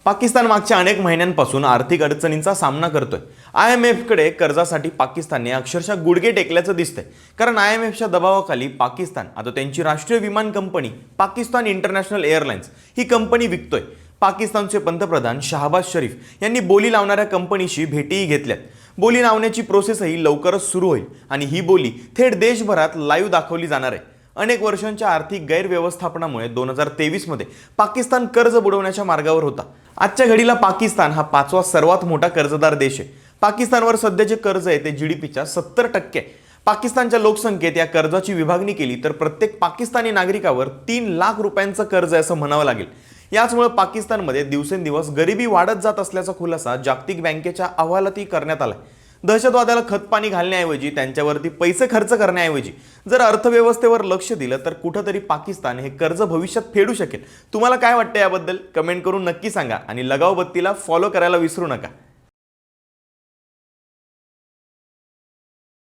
पाकिस्तान मागच्या अनेक महिन्यांपासून आर्थिक अडचणींचा सामना करतोय। IMFकडे कर्जासाठी पाकिस्तानने अक्षरशः गुडघे टेकल्याचं दिसतंय, कारण IMFच्या दबावाखाली पाकिस्तान आता त्यांची राष्ट्रीय विमान कंपनी पाकिस्तान इंटरनॅशनल एअरलाइन्स ही कंपनी विकतोय। पाकिस्तानचे पंतप्रधान शहबाज शरीफ यांनी बोली लावणाऱ्या कंपनीशी भेटीही घेतल्यात। बोली लावण्याची प्रोसेसही लवकरच सुरू होईल आणि ही बोली थेट देशभरात लाईव्ह दाखवली जाणार आहे। अनेक वर्षांच्या आर्थिक गैरव्यवस्थापनामुळे 2023 मध्ये पाकिस्तान कर्ज बुडवण्याच्या मार्गावर होता। आजच्या घडीला पाकिस्तान हा 5वा सर्वात मोठा कर्जदार देश आहे। पाकिस्तानवर सध्याचे कर्ज आहे ते GDPच्या 70% आहे। पाकिस्तानच्या लोकसंख्येत या कर्जाची विभागणी केली तर प्रत्येक पाकिस्तानी नागरिकावर 3 लाख रुपयांचं कर्ज आहे असं म्हणावं लागेल। याचमुळे पाकिस्तानमध्ये दिवसेंदिवस गरिबी वाढत जात असल्याचा खुलासा जागतिक बँकेच्या अहवालातही करण्यात आला। दहशतवादाला खतपाणी घालण्याऐवजी त्यांच्यावरती पैसे खर्च करण्याऐवजी जर अर्थव्यवस्थेवर लक्ष दिलं तर कुठेतरी पाकिस्तान हे कर्ज भविष्यात फेडू शकेल। तुम्हाला काय वाटतं याबद्दल कमेंट करून नक्की सांगा आणि लगाव बत्तीला फॉलो करायला विसरू नका।